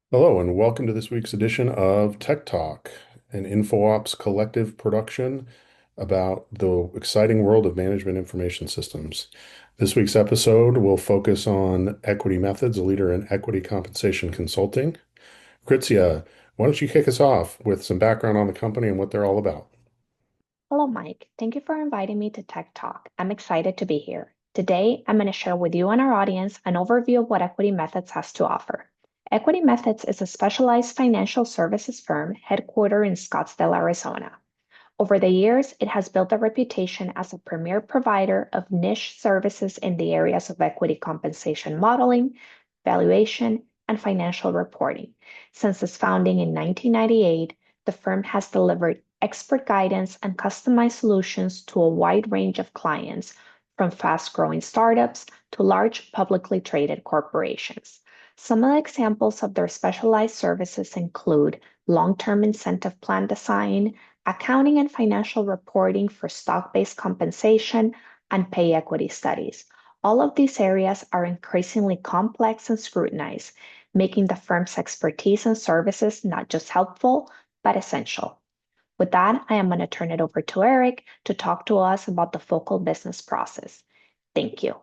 Hello, and welcome to this week's edition of Tech Talk, an InfoOps collective production about the exciting world of management information systems. This week's episode will focus on Equity Methods, a leader in equity compensation consulting. Kritzia, why don't you kick us off with some background on the company and what they're all about? Hello, Mike. Thank you for inviting me to Tech Talk. I'm excited to be here. Today, I'm going to share with you and our audience an overview of what Equity Methods has to offer. Equity Methods is a specialized financial services firm headquartered in Scottsdale, Arizona. Over the years, it has built a reputation as a premier provider of niche services in the areas of equity compensation modeling, valuation, and financial reporting. Since its founding in 1998, the firm has delivered expert guidance and customized solutions to a wide range of clients, from fast-growing startups to large publicly traded corporations. Some of the examples of their specialized services include long-term incentive plan design, accounting and financial reporting for stock-based compensation, and pay equity studies. All of these areas are increasingly complex and scrutinized, making the firm's expertise and services not just helpful, but essential. With that, I am going to turn it over to Eric to talk to us about the focal business process. Thank you.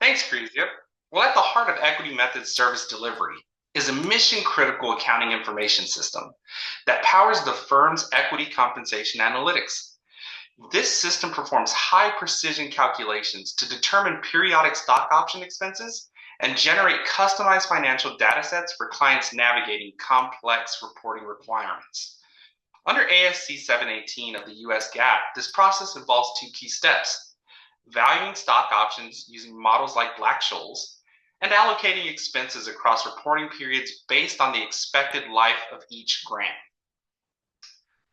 Thanks, Crizia. Well, at the heart of Equity Methods service delivery is a mission-critical accounting information system that powers the firm's equity compensation analytics. This system performs high-precision calculations to determine periodic stock option expenses and generate customized financial data sets for clients navigating complex reporting requirements. Under ASC 718 of the US GAAP, this process involves two key steps: valuing stock options using models like Black-Scholes, and allocating expenses across reporting periods based on the expected life of each grant.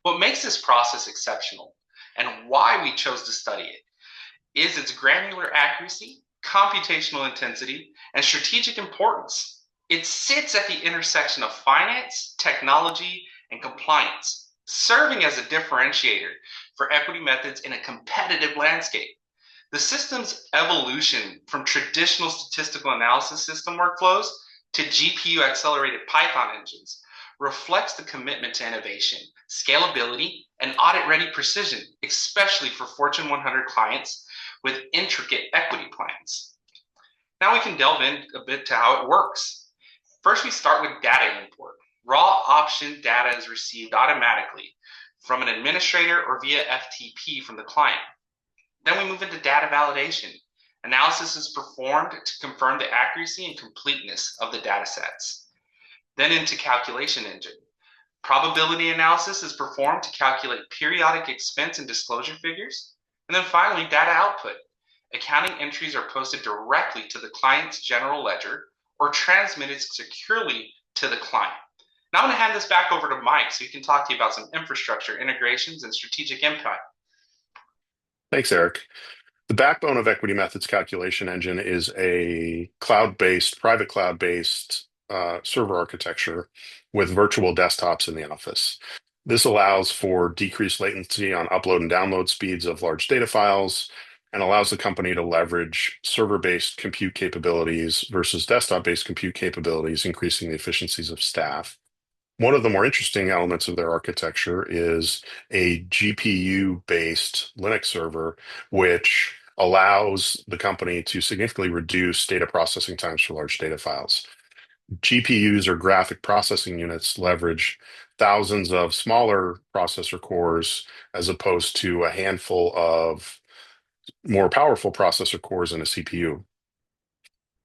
What makes this process exceptional and why we chose to study it is its granular accuracy, computational intensity, and strategic importance. It sits at the intersection of finance, technology, and compliance, serving as a differentiator for Equity Methods in a competitive landscape. The system's evolution from traditional statistical analysis system workflows to GPU accelerated Python engines reflects the commitment to innovation, scalability, and audit ready precision, especially for Fortune 100 clients with intricate equity plans. Now we can delve in a bit to how it works. First, we start with data import. Raw option data is received automatically from an administrator or via FTP from the client. Then we move into data validation. Analysis is performed to confirm the accuracy and completeness of the data sets. Then into calculation engine. Probability analysis is performed to calculate periodic expense and disclosure figures. And then finally, data output. Accounting entries are posted directly to the client's general ledger or transmitted securely to the client. Now I'm going to hand this back over to Mike so he can talk to you about some infrastructure integrations and strategic impact. Thanks, Eric. The backbone of Equity Methods calculation engine is a private cloud-based server architecture with virtual desktops in the office. This allows for decreased latency on upload and download speeds of large data files and allows the company to leverage server-based compute capabilities versus desktop-based compute capabilities, increasing the efficiencies of staff. One of the more interesting elements of their architecture is a GPU-based Linux server, which allows the company to significantly reduce data processing times for large data files. GPUs, or graphic processing units, leverage thousands of smaller processor cores as opposed to a handful of more powerful processor cores in a CPU.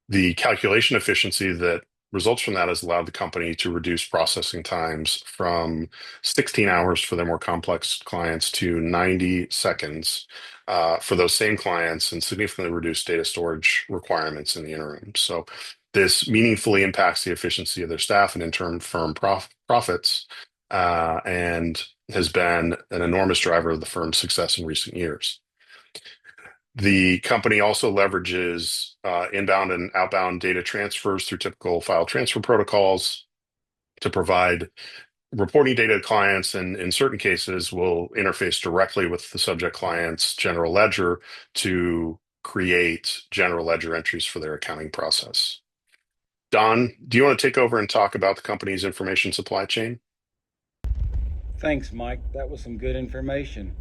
The calculation efficiency that results from that has allowed the company to reduce processing times from 16 hours for their more complex clients to 90 seconds for those same clients, and significantly reduce data storage requirements in the interim. So this meaningfully impacts the efficiency of their staff and in turn firm profits, and has been an enormous driver of the firm's success in recent years. The company also leverages inbound and outbound data transfers through typical file transfer protocols to provide reporting data to clients, and in certain cases will interface directly with the subject client's general ledger to create general ledger entries for their accounting process. Don, do you want to take over and talk about the company's information supply chain? Thanks, Mike. That was some good information.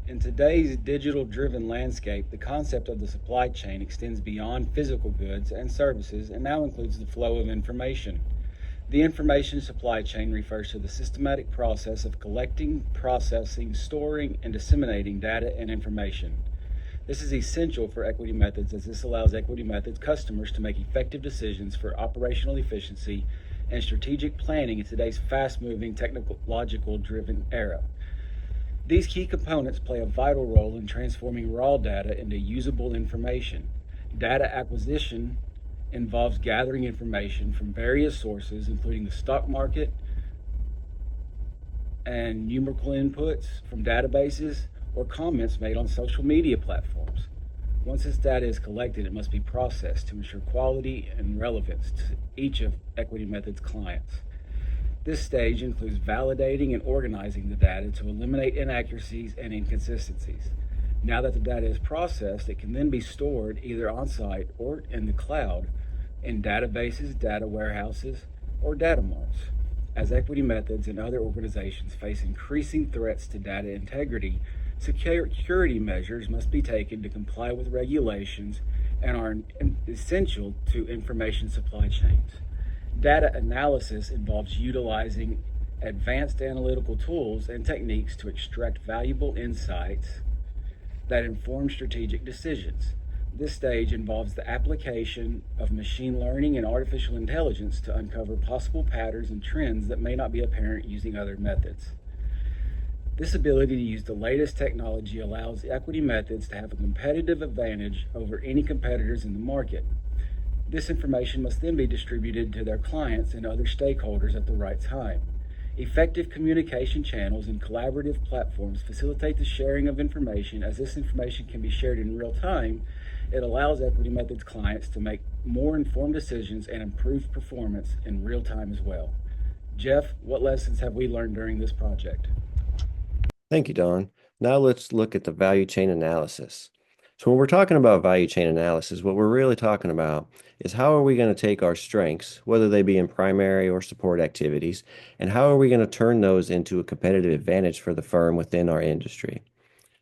In today's digital driven landscape, the concept of the supply chain extends beyond physical goods and services and now includes the flow of information. The information supply chain refers to the systematic process of collecting, processing, storing, and disseminating data and information. This is essential for Equity Methods as this allows Equity Methods customers to make effective decisions for operational efficiency and strategic planning in today's fast-moving, technological-driven era. These key components play a vital role in transforming raw data into usable information. Data acquisition involves gathering information from various sources, including the stock market and numerical inputs from databases or comments made on social media platforms. Once this data is collected, it must be processed to ensure quality and relevance to each of Equity Methods' clients. This stage includes validating and organizing the data to eliminate inaccuracies and inconsistencies. Now that the data is processed, it can then be stored either on-site or in the cloud in databases, data warehouses, or data marts. As Equity Methods and other organizations face increasing threats to data integrity, security measures must be taken to comply with regulations and are essential to information supply chains. Data analysis involves utilizing advanced analytical tools and techniques to extract valuable insights that inform strategic decisions. This stage involves the application of machine learning and artificial intelligence to uncover possible patterns and trends that may not be apparent using other methods. This ability to use the latest technology allows Equity Methods to have a competitive advantage over any competitors in the market. This information must then be distributed to their clients and other stakeholders at the right time. Effective communication channels and collaborative platforms facilitate the sharing of information. As this information can be shared in real time, it allows Equity Methods clients to make more informed decisions and improve performance in real time as well. Jeff, what lessons have we learned during this project? Thank you, Don. Now let's look at the value chain analysis. So when we're talking about value chain analysis, what we're really talking about is how are we going to take our strengths, whether they be in primary or support activities, and how are we going to turn those into a competitive advantage for the firm within our industry?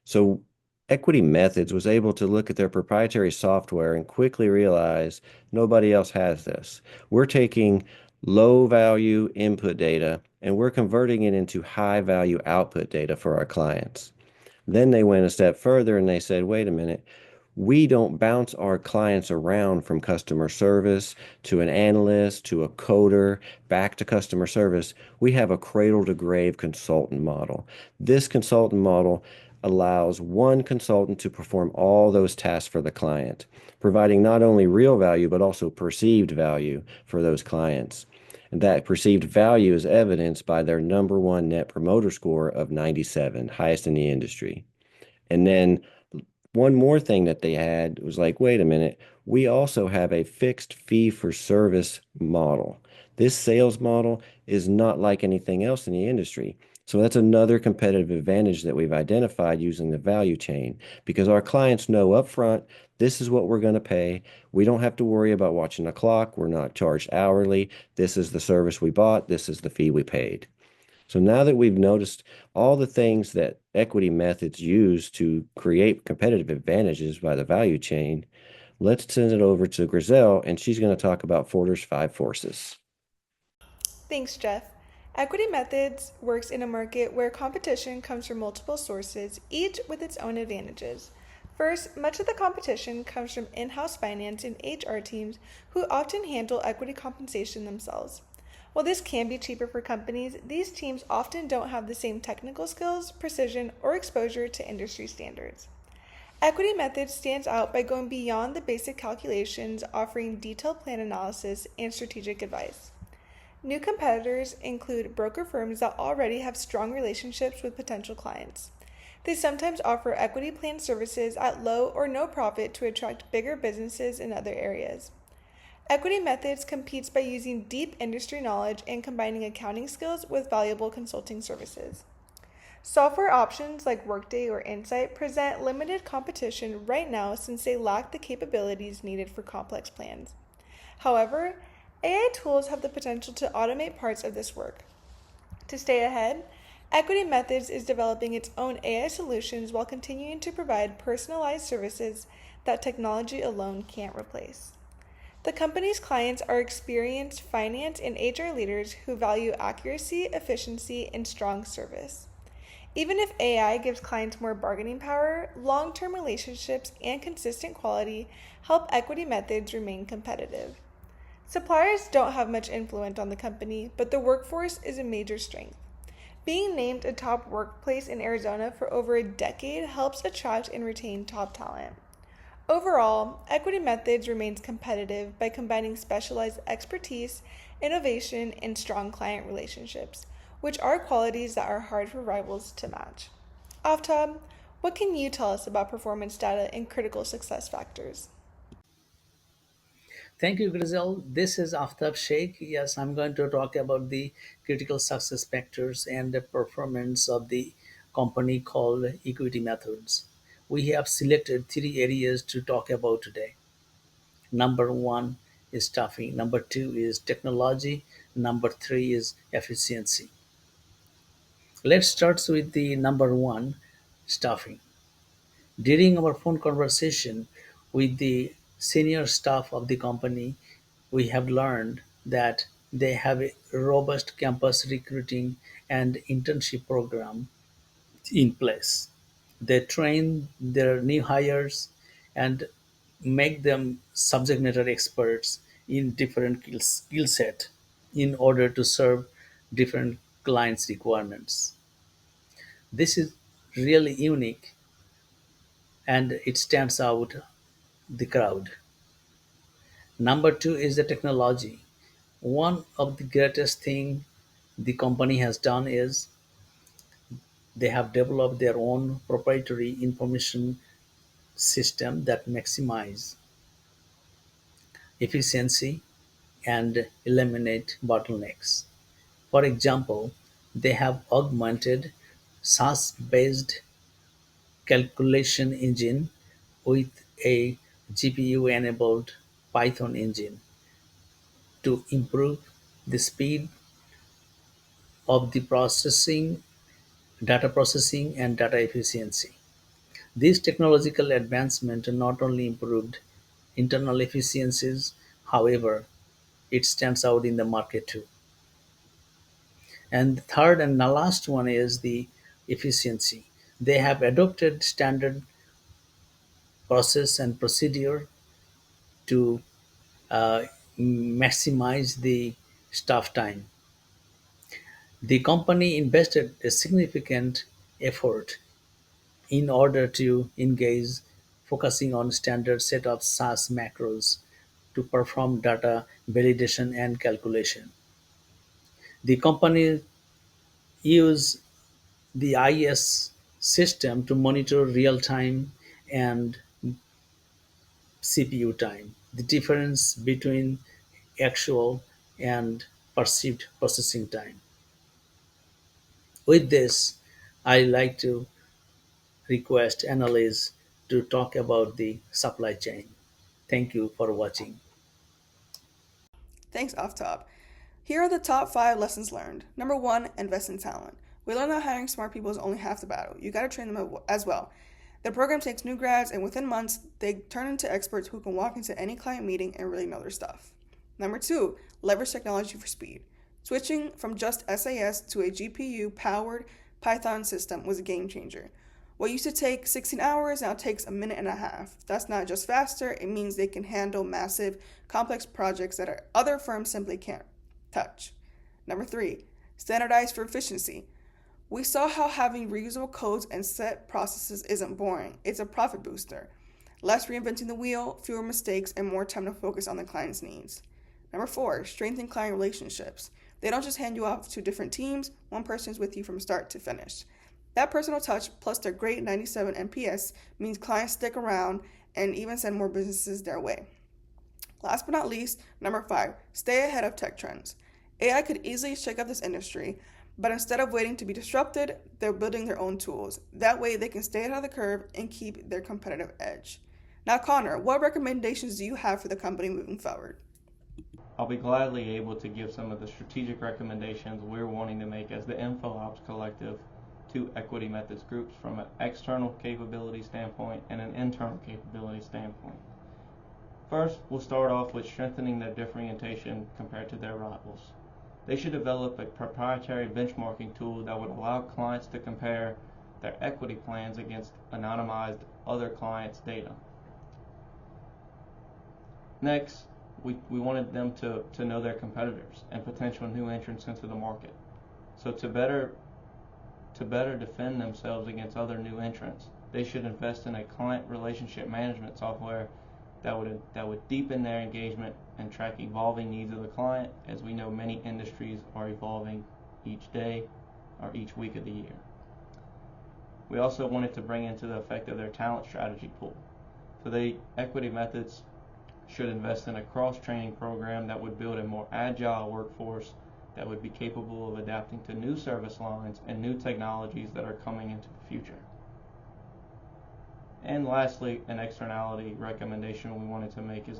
So Equity Methods was able to look at their proprietary software and quickly realize nobody else has this. We're taking low value input data and we're converting it into high value output data for our clients. Then they went a step further and they said, wait a minute, we don't bounce our clients around from customer service to an analyst to a coder back to customer service. We have a cradle to grave consultant model. This consultant model allows one consultant to perform all those tasks for the client, providing not only real value, but also perceived value for those clients. And that perceived value is evidenced by their #1 net promoter score of 97, highest in the industry. And then one more thing that they had was like, wait a minute, we also have a fixed fee for service model. This sales model is not like anything else in the industry. So that's another competitive advantage that we've identified using the value chain, because our clients know upfront, this is what we're going to pay. We don't have to worry about watching the clock. We're not charged hourly. This is the service we bought. This is the fee we paid. So now that we've noticed all the things that Equity Methods use to create competitive advantages by the value chain, let's send it over to Grizel, and she's going to talk about Forder's 5 forces. Thanks, Jeff. Equity Methods works in a market where competition comes from multiple sources, each with its own advantages. First, much of the competition comes from in-house finance and HR teams who often handle equity compensation themselves. While this can be cheaper for companies, these teams often don't have the same technical skills, precision, or exposure to industry standards. Equity Methods stands out by going beyond the basic calculations, offering detailed plan analysis and strategic advice. New competitors include broker firms that already have strong relationships with potential clients. They sometimes offer equity plan services at low or no profit to attract bigger businesses in other areas. Equity Methods competes by using deep industry knowledge and combining accounting skills with valuable consulting services. Software options like Workday or Insight present limited competition right now since they lack the capabilities needed for complex plans. However, AI tools have the potential to automate parts of this work. To stay ahead, Equity Methods is developing its own AI solutions while continuing to provide personalized services that technology alone can't replace. The company's clients are experienced finance and HR leaders who value accuracy, efficiency, and strong service. Even if AI gives clients more bargaining power, long-term relationships and consistent quality help Equity Methods remain competitive. Suppliers don't have much influence on the company, but the workforce is a major strength. Being named a top workplace in Arizona for over a decade helps attract and retain top talent. Overall, Equity Methods remains competitive by combining specialized expertise, innovation, and strong client relationships, which are qualities that are hard for rivals to match. Aftab, what can you tell us about performance data and critical success factors? Thank you, Grizel. This is Aftab Sheikh. Yes, I'm going to talk about the critical success factors and the performance of the company called Equity Methods. We have selected three areas to talk about today. Number one is staffing, number two is technology, number three is efficiency. Let's start with the number one, staffing. During our phone conversation with the senior staff of the company, we have learned that they have a robust campus recruiting and internship program in place. They train their new hires and make them subject matter experts in different skill set in order to serve different clients' requirements. This is really unique and it stands out the crowd. Number two is the technology. One of the greatest thing the company has done is they have developed their own proprietary information system that maximize efficiency and eliminate bottlenecks. For example, they have augmented SAS-based calculation engine with a GPU-enabled Python engine to improve the speed of the data processing and data efficiency. These technological advancements not only improved internal efficiencies, however, it stands out in the market too. And the third and the last one is the efficiency. They have adopted standard process and procedure to uh, maximize the staff time. The company invested a significant effort in order to engage, focusing on standard set of SAS macros to perform data validation and calculation. The company use the IS system to monitor real time and CPU time, the difference between actual and perceived processing time. With this, I like to request Annalise to talk about the supply chain. Thank you for watching. Thanks, Off Top. Here are the top 5 lessons learned. Number 1, invest in talent. We learned that hiring smart people is only half the battle. You gotta train them as well. The program takes new grads, and within months, they turn into experts who can walk into any client meeting and really know their stuff. Number 2, leverage technology for speed. Switching from just SAS to a GPU-powered Python system was a game changer. What used to take 16 hours now takes a minute and a half. That's not just faster, it means they can handle massive, complex projects that other firms simply can't touch. Number 3, standardize for efficiency. We saw how having reusable codes and set processes isn't boring, it's a profit booster. Less reinventing the wheel, fewer mistakes, and more time to focus on the client's needs. Number 4, strengthen client relationships. They don't just hand you off to different teams, one person is with you from start to finish. That personal touch plus their great 97 NPS means clients stick around and even send more businesses their way. Last but not least, number 5, stay ahead of tech trends. AI could easily shake up this industry, but instead of waiting to be disrupted, they're building their own tools. That way they can stay ahead of the curve and keep their competitive edge. Now, Connor, what recommendations do you have for the company moving forward? I'll be gladly able to give some of the strategic recommendations we're wanting to make as the InfoOps Collective to Equity Methods groups from an external capability standpoint and an internal capability standpoint. First, we'll start off with strengthening their differentiation compared to their rivals. They should develop a proprietary benchmarking tool that would allow clients to compare their equity plans against anonymized other clients' data. Next, we wanted them to know their competitors and potential new entrants into the market. So to better defend themselves against other new entrants, they should invest in a client relationship management software that would deepen their engagement and track evolving needs of the client, as we know many industries are evolving each day or each week of the year. We also wanted to bring into the effect of their talent strategy pool. So Equity Methods should invest in a cross-training program that would build a more agile workforce that would be capable of adapting to new service lines and new technologies that are coming into the future. And lastly, an externality recommendation we wanted to make is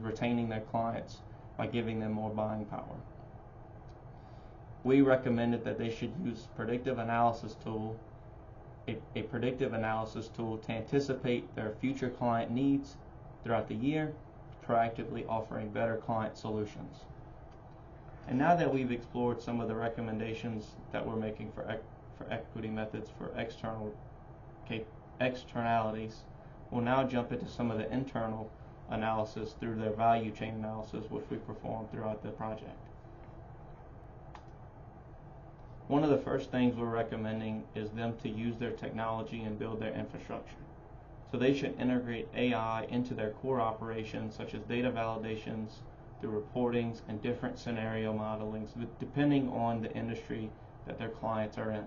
retaining their clients by giving them more buying power. We recommended that they should use a predictive analysis tool to anticipate their future client needs throughout the year, proactively offering better client solutions. And now that we've explored some of the recommendations that we're making for Equity Methods for externalities, we'll now jump into some of the internal analysis through their value chain analysis, which we performed throughout the project. One of the first things we're recommending is them to use their technology and build their infrastructure. So they should integrate AI into their core operations, such as data validations, through reportings, and different scenario modelings, depending on the industry that their clients are in.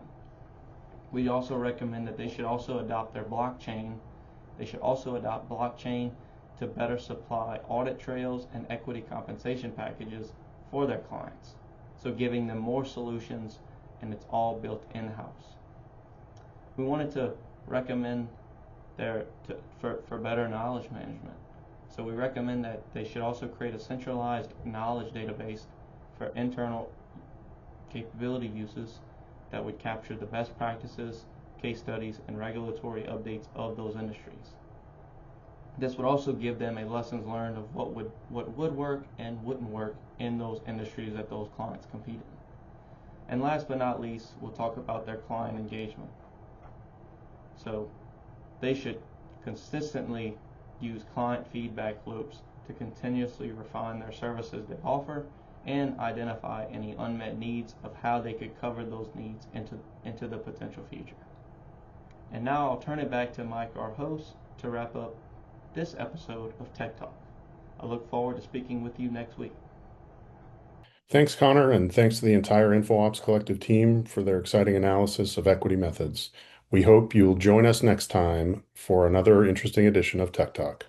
We also recommend that they should also adopt their blockchain. They should also adopt blockchain to better supply audit trails and equity compensation packages for their clients. So giving them more solutions, and it's all built in-house. We wanted to recommend for better knowledge management. So we recommend that they should also create a centralized knowledge database for internal capability uses that would capture the best practices, case studies, and regulatory updates of those industries. This would also give them a lessons learned of what would work and wouldn't work in those industries that those clients compete in. And last but not least, we'll talk about their client engagement. So they should consistently use client feedback loops to continuously refine their services they offer and identify any unmet needs of how they could cover those needs into the potential future. And now I'll turn it back to Mike, our host, to wrap up this episode of Tech Talk. I look forward to speaking with you next week. Thanks, Connor, and thanks to the entire InfoOps Collective team for their exciting analysis of Equity Methods. We hope you'll join us next time for another interesting edition of Tech Talk.